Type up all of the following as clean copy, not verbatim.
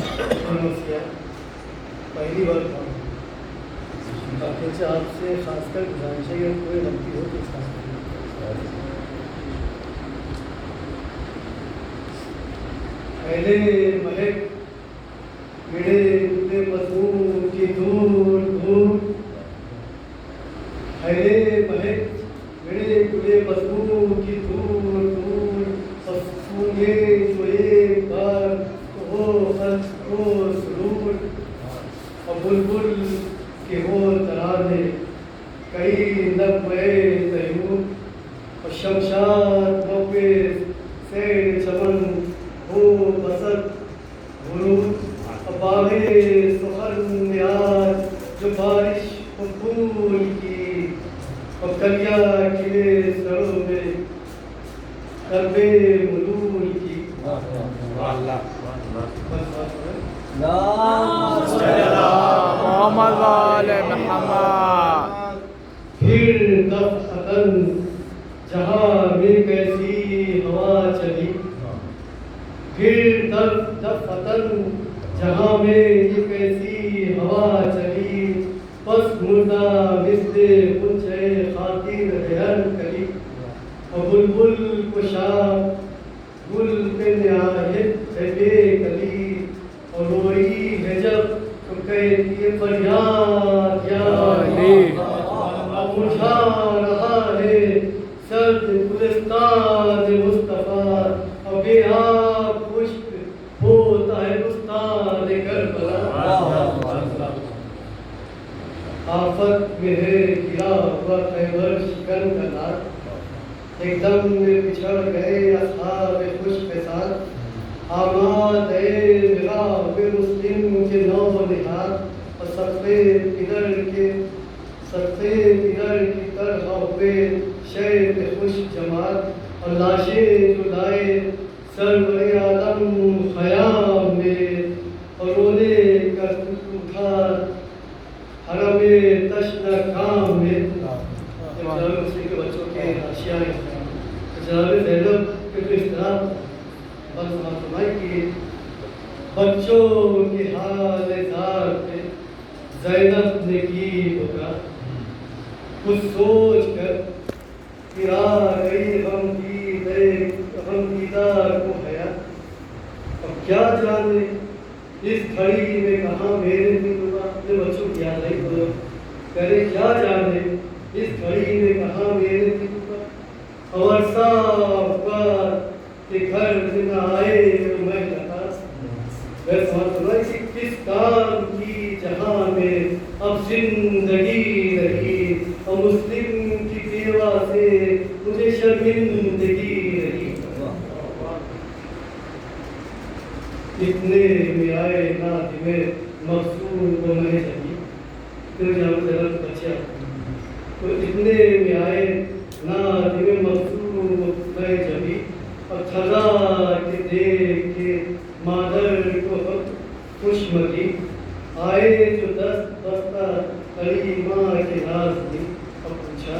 نمسکار. پہلی بار باقی آپ سے خاص کر گزارش ہے کہ کوئی غلطی ہو تو اس کا پہلے مہک میرے اتنے مضمون کی دور دور پہلے مہک میرے اتنے مضمون کی دور دور سونے جو ایک بار ہو خط ہو سرور اور بلبل کے ہو ترانے کئی نغمے طیور اور شمشاد موقع سیر چمن ہو بسط غروب اور باغے سخن نیاز جو بارش و پھول کی اور کلیاں کھلے سروں میں قلبِ ملول کی. محمد وآل محمد. پھر دفتن جہاں میں کیسی ہوا چلی پھر دفتن جہاں میں یہ کیسی ہوا چلی پس مردہ مثل غنچۂ خاطر ہے ہر کلی اور بلبل کو شاخ گل پہ نہایت ہے بے کلی اور روئی ہے جب تو کہتی ہے فریاد یا علی اب مجھا رہا ہے سرد گلستان مصطفیٰ اور بے آب خشک ہوتا ہے بستان کربلا. آفت میں ہے گرا ہوا خیبر شکن کا نار ایک دم میں بچھڑ گئے اصحاب خوش کے ساتھ آماد ہے ملا ہوئے مسلم کے نو نہاد اور سفید پدر کی طرح ہوئے شہر کے خوش جماعت اور لاشیں جو لائے سرور عالم خیام میں اور رونے کا اٹھا حرم تشنہ کام میں. مسلم کے بچوں کے اشیاء جناب زینب کے تو اس طرح بات فرمائی کہ بچوں کے حال زار پہ زینب نے کی ہوگا کچھ سوچ کر پھرا گئی غم دیدار کو حیا. اب کیا جانے اس گھڑی میں کہاں میرے دل ہوا اپنے بچوں کی یاد نہیں کرو کرے کیا جانے اس گھڑی میں کہاں میرے دل ہوا اور صاف بات کہ گھر نہ آئے میں لگا میں سمجھتا کہ کس کام کی جہاں میں اب زندگی رہی اور مسلم کی بیوہ سے مجھے شرمندگی رہی. اتنے میں آئے نادم مقصود و میں جبی تو جہاں ذرا بچہ تو اتنے میں آئے نادم مقصود و میں جبی اور تھلا کے دیکھ کے مادر کو خوش مگی آئے جو دست بستہ کلیمہ کے راز دی اور پوچھا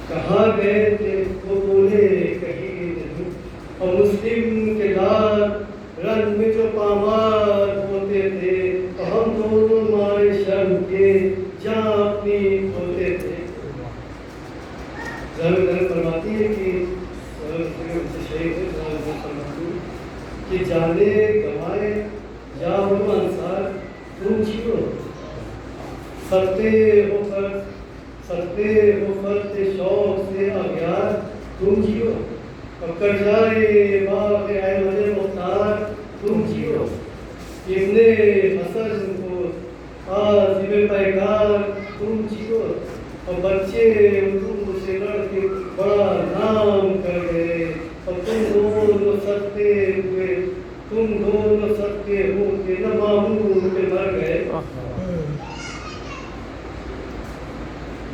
کہاں گئے تھے وہ بولے کہیں نہیں اور مسلم کے لال رنگ میں جو پامال ہوتے تھے تو ہم دونوں مارے شرم کے جہاں اپنی ہوتے تھے. ضرور فرماتی ہے کہ جانے گوائے یا وہ انصار تم جیو سکتے ہو فرد شوق سے اغیار تم جیو اور کر جائے باغ احمد مختار تم جیو ابن حسن کو عازم پیکار تم جیو اور بچے اردو سے لڑ کے بڑا نام کر گئے اور تم دونوں صدقے ہو کے نہ معمول پہ مر گئے.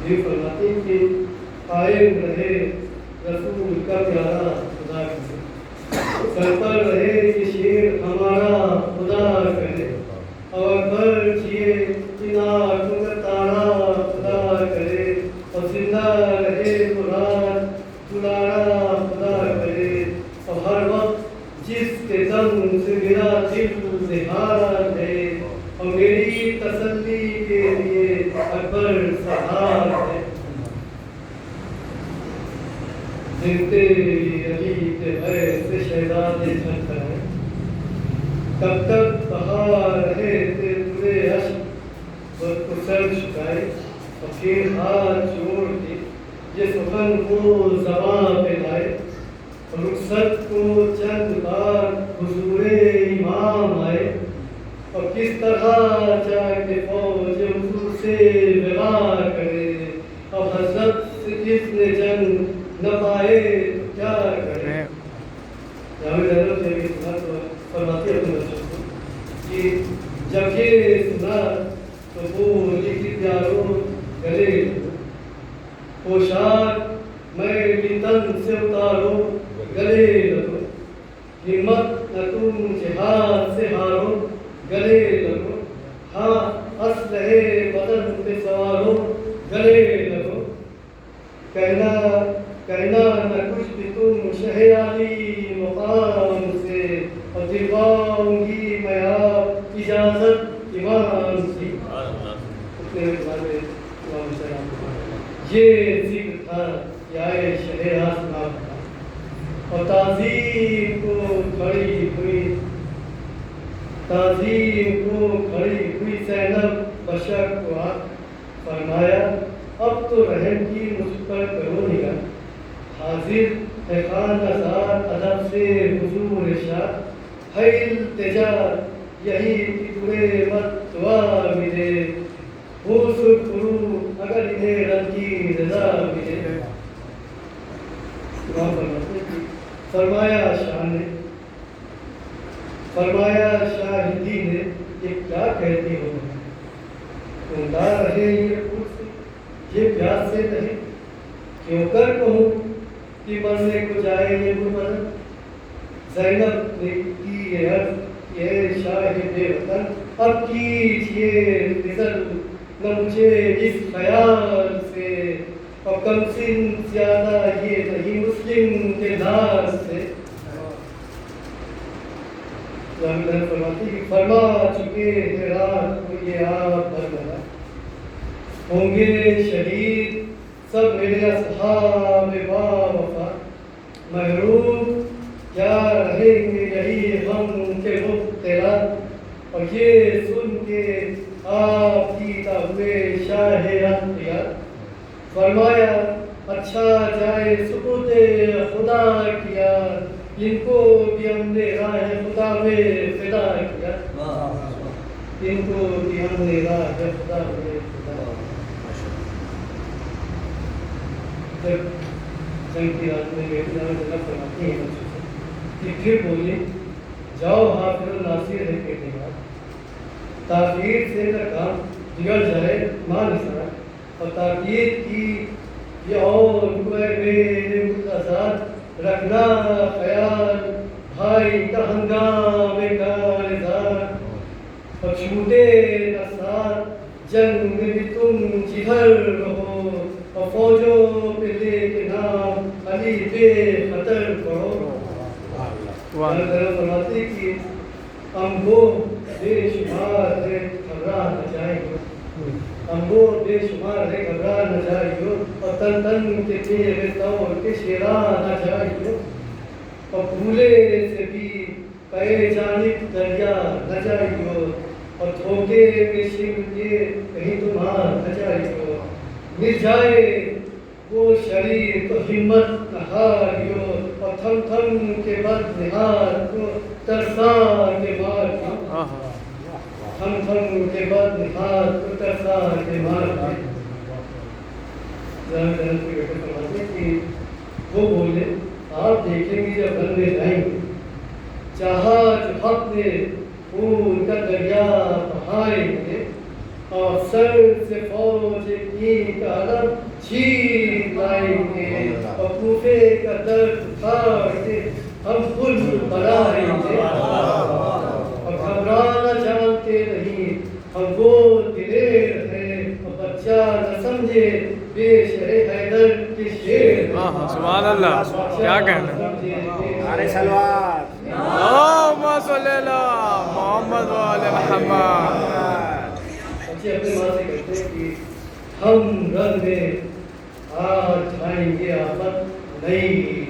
یہ فرماتے ہیں کہ قائم رہے رسول کا پیارا خدا کرے سر پر رہے یہ شیر ہمارا خدا کرے اور بھر چیے اناکوں کا تارا خدا کرے اور زندہ رہے مراد دلارا خدا کرے اور ہر وقت جس کے دم سے میرا دل نہارا جنتے علی کے ایسے شہزادے جھنکر ہیں کب تک بہار رہے تھے ترے عشق اور سر جھکائے اور پھر ہاتھ جوڑ کے یہ سخن کو زباں پہ لائے اور رخصت کو چند بار حضور امام آئے اور کس طرح جا کے فوج حضور سے وغا کرے اب حضرت سے کس نے جنگ نہ پائے کیا کرے جاوید حضرت نے بھی سنا تو فرماتے اپنے بچوں کو کہ جب یہ سنا تو وہ لکھی پیاروں گلے پوشاک میلی تن سے اتارو گلے لگو ہمت نہ تم جہاد سے ہارو گلے لگو ہاں اسلحے بدن پہ سوارو گلے لگو کہنا نہ کچھ بھی تم شہ علی مقام سے اور دلواؤں گی میں آپ اجازت امام سے اپنے والے امام سلام یہ ذکر تھا یا شہ آسمان کا اور تعظیم کو کھڑی ہوئی زینب بشر کو فرمایا اب تو رحم کی مجھ پر کرو نگاہ حاضر ہے خانہ دار ادب سے حضور شاہ ہے التجا یہی کہ تمہیں مت دعا ملے حضور کرو اگر انہیں رب کی رضا ملے فرمایا شاہ ہندی نے یہ کیا کہتی ہو تمدہ رہے یہ پوچھ سے یہ پیاس سے رہے کیوں کر کہوں کہ مرنے کو جائے یہ مبرد زینب نے کی یہ عرض یہ شاہ بے وطن اب کیجئے نزل نہ مجھے اس خیال سے اور کم سن زیادہ یہ نہیں مسلم کے دار سے فرما چکے ہیں رات کو یہ آپ بھر ہوں گے شہید سب میرے اصحاب با وفا محروم کیا رہیں گے یہی غم کے مبتلا اور یہ سن کے آپ جیتا ہوئے شاہ اختیار فرمایا اچھا جائے سکوت خدا کیا ان کو بھی ہم نے راہ خدا میں فدا کیا ان کو بھی ہم نے راہ خدا میں فدا جب جنگ کی رات میں فرماتی ہیں کہ پھر بولے جاؤ حافظ ناصر ہے کہ تاخیر سے نہ کام بگڑ جائے ماں نثارا اور تاکید کی یہ اور میرے متضاد رکھنا خیال بھائی کا ہنگامے کا نظار اور چھوٹے نہ ساتھ جنگ میں بھی تم جدھر رہو اور فوجوں پہ لے کے نام علی بے خطر پڑھو فرماتے کہ ہم وہ بے شمار ہے گھبرا نہ جائیں ہم وہ بے شمار ہے گھبرا نہ جائیو اور تن تن کے تیرے طور کے شیرا نہ جائیو اور بھولے سے بھی پے جانب دریا نہ جائیو اور دھوکے میں شم کے کہیں تمہاں نہ جائیو مل جائے وہ شریر تو ہمت نہ ہاریو اور تھم تھم کے بد نہار کو ترسا کے مار ہم تھم کے بعد نہاد کو ترسا کے مار فرماتے کہ وہ بولے آپ دیکھیں گے جب بننے جائیں گے چاہا جو حق نے خون کا دریا بہائیں گے اور سر سے فوج کی کا علم چھین لائیں گے اور کوفے کا درد کھاڑ کے ہم خود بلائیں گے اور گھبرانا جانتے نہیں ہم وہ دلیر ہیں اور بچہ نہ سمجھے بے شہ حیدر کے شیر سبحان اللہ کیا کہنا نعرہ صلوات اللہم صلی اللہ محمد و آل محمد بچے اپنے ماں سے کہتے ہیں کہ ہم رنگ میں آج آئیں گے آفت نہیں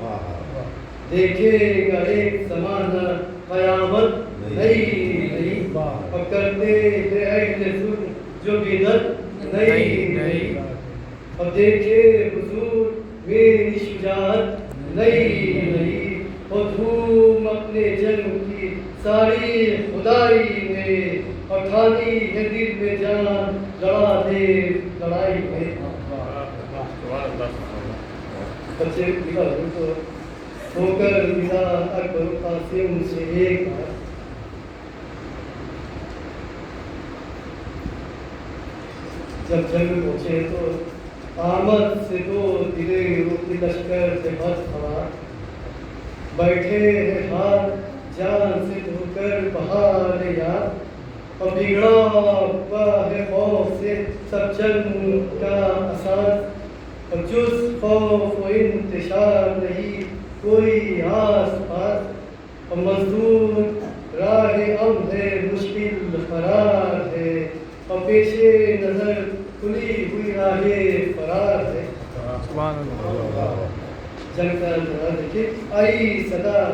واہ دیکھے گا ایک زمانہ قیامت نہیں نہیں اور کرتے ہیں اہل ظلم جو بدعت نہیں اور دیکھے حضور میری شجاعت نہیں اور دھوم اپنے جنم کی ساری خدائی میں اور ٹھانی ہے دل میں جان لڑا دے لڑائی میں بچے لکھا تو ہو کر ملا اکبر قاسم سے ایک بار جب جنگ پہنچے تو آمد سے تو دلے روکی لشکر سے بس سوار بیٹھے ہیں ہاتھ جان سے دھو کر بہار یاد اور بگڑا ہوا ہے خوف سے سب جنگ کا اساس اور جز خوف و انتشار نہیں کوئی آس پاس اور مزدور راہ امن ہے مشکل قرار ہے اور پیش نظر کھلی ہوئی راہ فرار ہے سبحان اللہ جنگ کا انداز دیکھیے آئی صدا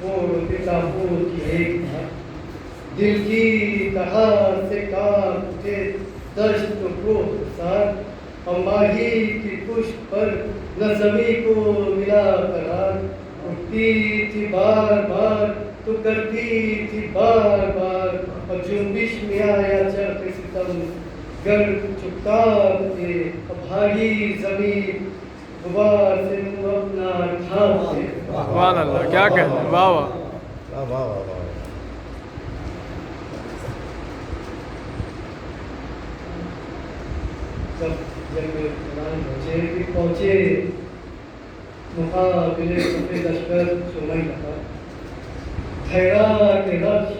پھوڑ کے تابوت کی ایک تھا دل کی تہار سے کانپ اٹھے دشت و کوہ ساتھ اور ماہی کی پشت پر نہ زمیں کو ملا قرار اٹھتی تھی بار بار تو کرتی تھی بار بار اور جنبش میں آیا چرخ ستم گر چکار کے اور بھاری زمین غبار سے منہ اپنا ڈھانپتے سبحان اللہ کیا کہتے ہیں واہ واہ واہ واہ واہ جب جنگ اعلان پہنچے مقابلے سفید لشکر سنائی لگا ٹھہرا کے رخش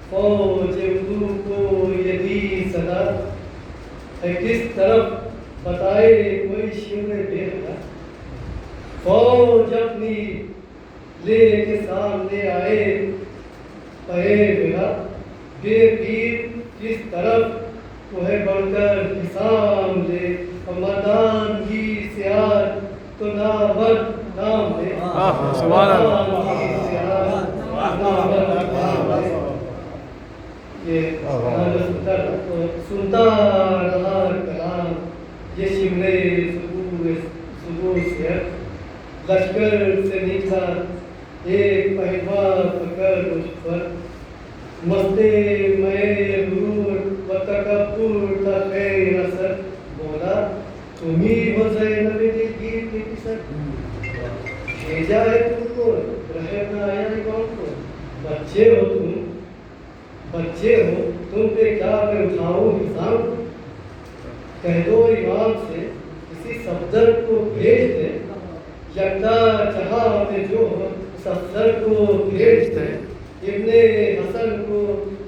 فوج اردو کو یہ دی صدا ہے کس طرف بتائے کوئی شمر بے حدا فوج اپنی لے کے سامنے آئے پہے میرا بے پیر کس طرف وہ ہے بڑھ کر کسام لے اور مردان کی سیار تو نامرد نام لے سبحان اللہ مردان کی سیار نامرد نام لے یہ سنتا رہا کلام یہ شملے صبح سے لشکر سے نکلا ایک پہلوان پکڑ مجھ پر مستے میں غرور و تکبر تھا خیر اثر بولا تمہیں ہو زینب دلگیر کے کسر بھیجا ہے تم کو رہے نہ آیا ہے کون کو بچے ہو تم پہ کیا میں اٹھاؤں حساب کہہ دو امام سے کسی صفدر کو بھیج دے یکتا جہاں میں جو ہو صفدر کو بھیج دے ابن حسن کو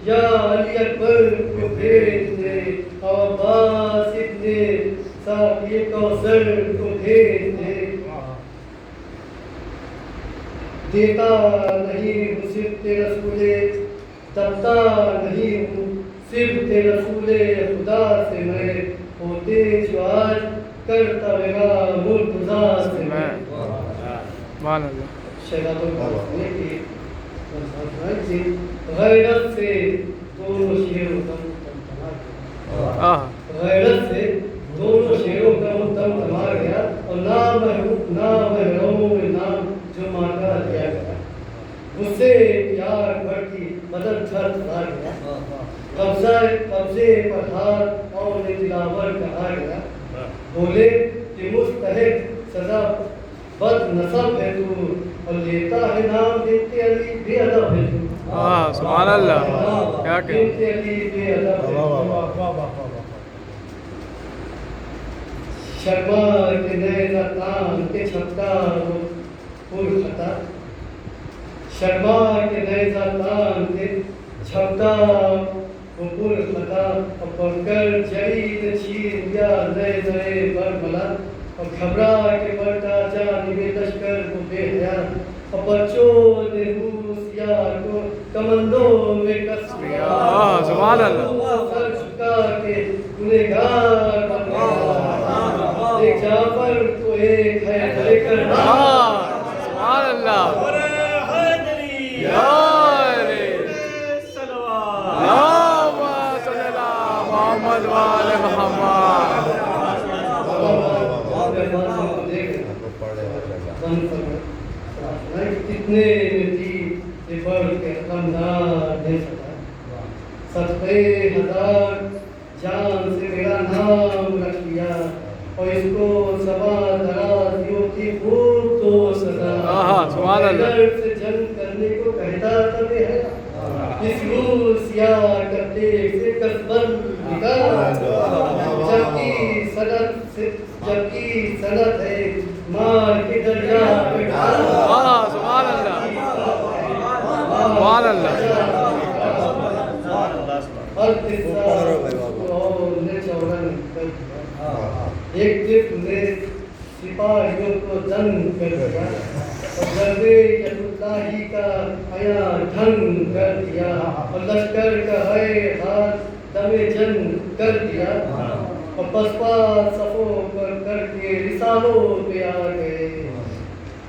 یا علی اکبر کو بھیج دے اور عباس ابن ساقی کوثر کو بھیج دے دیتا نہیں ہوں صرف رسول دبتا نہیں ہوں صرف رسول خدا سے میں ہوتے جو آج کرتا میرا مرتضیٰ سے میں سبحان اللہ شہدات نے کی غیرت سے دونوں شیروں کا غیرت سے دونوں شیروں کا دم تھما گیا اور نام جو مانگا دیا گیا غصے پیار بڑھتی بدن تھر تھرا گیا قبضے پر ہاتھ اور دلاور کہا گیا بولے کہ مستحق سزا بد نصب ہے تو اور لیتا ہے نام بنت علی بے ادب ہے تو سبحان اللہ کیا کہ بنت علی بے ادب ہے شرما کے نیزہ تان کے چھپتا وہ پور خطا شرما کے نیزہ تان کے چھپتا وہ پور خطا اور پڑھ کر جرید چھین دیا نیزہ برملا اور گھبرا کے بڑھتا جانب لشکر کو بے حیا اور بچوں نے روسیہ کو کمندوں میں کس لیا سبحان اللہ سر جھکا کے گنہگار بن گیا ایک جعفر خبر تو ایک ہے لیکن سبحان اللہ محمد وآل محمد کتنے میں بڑھ کے غمدار دے سکا صدقے ہزار جان سے میرا نام رکھ لیا اور اس کو سبا درازیوں کی خوب تو سزا سبحان اللہ سے جنگ کرنے کو کہتا تب ہے اس روح سیاہ کرتے سے کسبن نکال جبکی صنعت ہے مار کے دریا پہ ڈال سبحان اللہ سبحان اللہ ہر قصہ نے چورن کر دیا ایک دن نے سپاہیوں کو دنگ کر دیا اور ضربے یسوعی کا آیا ڈھنگ کر دیا اور لشکر کا ہے ہاتھ دمے جنگ کر دیا اور پسپا صفوں پر کر کے رسالوں پہ آ گئے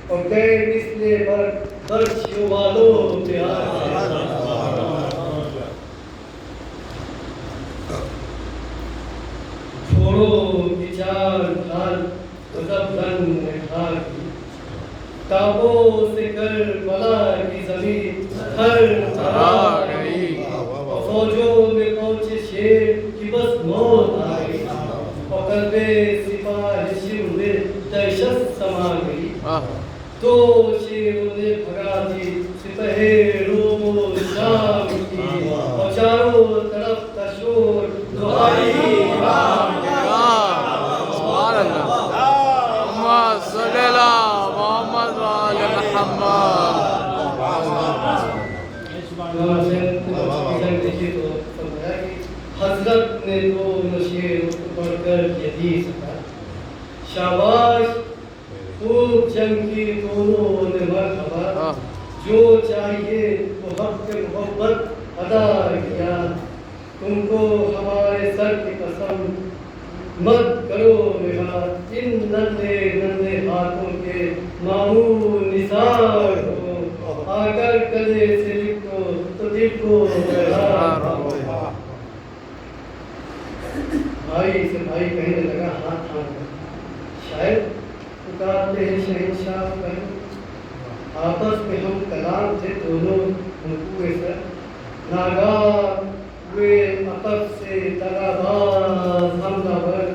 اور گئے مسلے پر برچیوں والوں پہ آ گئے چھوڑو کی چار ڈھال غضب رنگ میں ڈھال کی تابوں سے کربلا کی زمین ہر طرح گئی اور فوجوں میں پہنچے شیر کی بس موت آ گئی اور قلبِ سپاہ شیر میں دہشت سما گئی تو شیروں نے بھگا دی سپہ روم و شام کی اور چاروں طرف کا شور دعائی امام سبحان اللہ محمد صلی اللہ محمد وآل محمد حضرت نے دونوں شیروں کو پڑھ کر یہ دی سکا شاباش خوب جنگ کی دونوں نے مرحبا جو چاہیے وہ حق کے محبت ادا کیا تم کو ہمارے سر کی قسم مت کرو رہا ان ننھے ننھے ہاتھوں کے معمول نثار ہو آ کر گلے سے لکھو تو دل کو بیدار ہو بھائی سے بھائی کہنے لگا ہاتھ تھام کر شاید پکارتے ہیں شہنشاہ کہیں آپس میں ہم کلام تھے دونوں حقوق سر ناگاہ ہوئے عقب سے دغاباز حملہ ور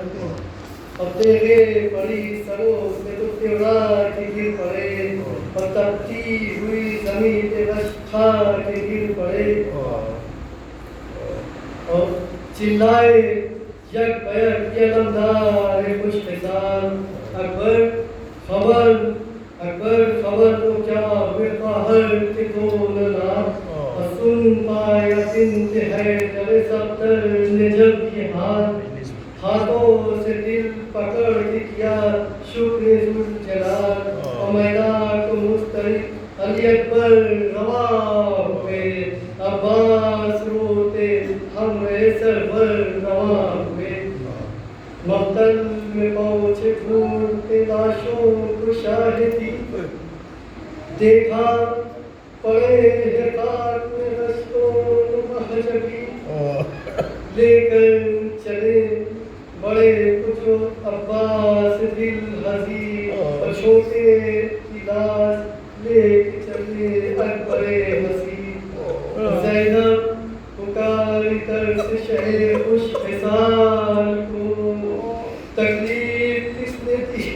اور تیرے پڑی سروں سے تو تیورا کے گر پڑے اور تپتی ہوئی زمین پہ رشخا کے گر پڑے اور چلائے یک بیک یہ علمدار خوش خصال اکبر خبر تو کیا ہوئے قاہر کے دون لاکھ اور سن پایا بنت حیدر صفدر نے جب یہ ہاتھوں سے دل پکڑ کے کیا شکر ذوالجلال اور میدان کو مسترد علی اکبر روا ہوئے عباس روتے ہمرے سرور روا ہوئے مقتل میں پہنچے ڈھونڈتے لاشوں کو شاہدی دیکھا پڑے ہیں خاک میں رشتوں مہجبی لے کر چلے بڑے کچھ عباس دل حزین اور چھوٹے کی لاش لے کے چلے اکبر مسیح زینب پکاری طرف شہر خوش خصال کو تکلیف کس نے دی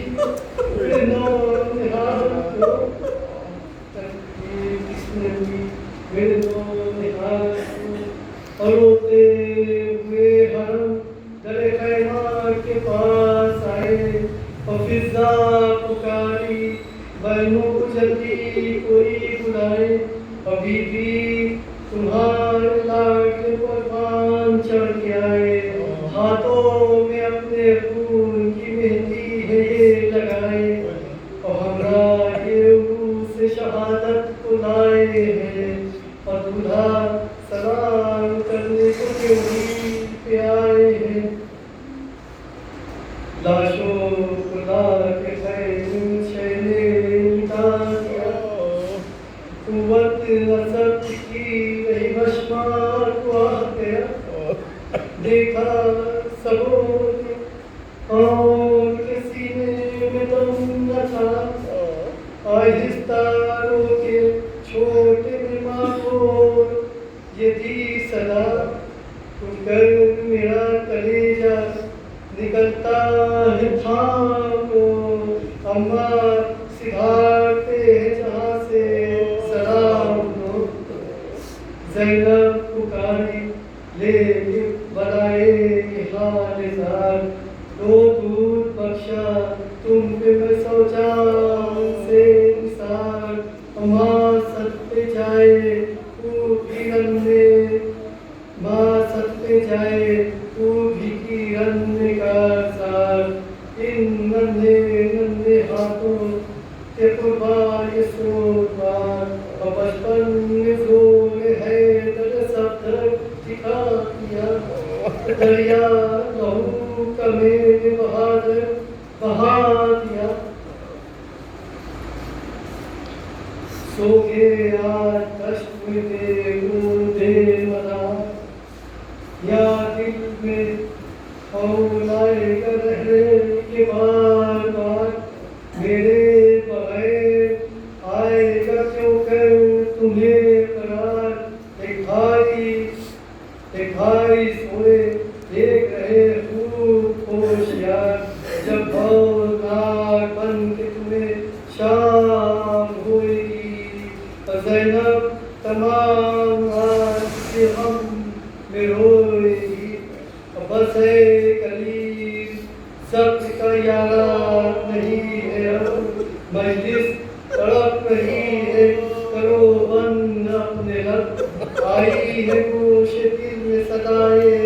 میرے نونہال کو تکلیف کس نے دی میرے نونہال کو اور روتے ہوئے حرم در خیمہ کے پاس آئے اور فضا پکاری بہنوں کو جلدی کوئی بلائے اور بی بی تمہارے لاڈلے قربان چڑھ کے آئے ہاتھوں میں اپنے خون کی مہندی ہے یہ لگائے اور ہمراہ یہ روح سے شہادت کو لائے ہیں اور دولہا سلام کرنے کو تیوہید پہ آئے ہیں لاشوں کو لا دیکھا سبوں نے اور کے سینے میں دم نہ تھا آہستہ رو کے چھوٹے ماں کو یہ تھی صدا اٹھ کر میرا کلیجہ نکلتا ہے تھام کو اماں سکھاتے ہیں جہاں سے سلام دو زینب پکاری لے بلائے حال زار دو دودھ بخشا تم پہ میں سو جان سے نثار ماں ست پہ جائے تو بھی رننے ماں ست پہ جائے تو بھی کی رننے کا سار ان ننھے ننھے ہاتھوں کے قربان یہ سوبار اور بچپن میں زور ہے در سب دکھا دیا دریا لہو کا میرے بہادر بہا دیا سو کے آج کشف دے دے منا یا دل میں اولائے گا رہے کے بار بار میرے بغیر آئے گا کیوں کر تمہیں قرار ایک بھائی سوئے دیکھ رہے خوب ہوشیار جب بھوناک بن کے تمہیں شام ہوئے گی زینب تمام آج کے غم میں روئے گی بس ہے کلیم سب کا یارا نہیں ہے مجلس تڑپ رہی ہے کرو بند اپنے لب آئی ہے گوش دل میں صدائے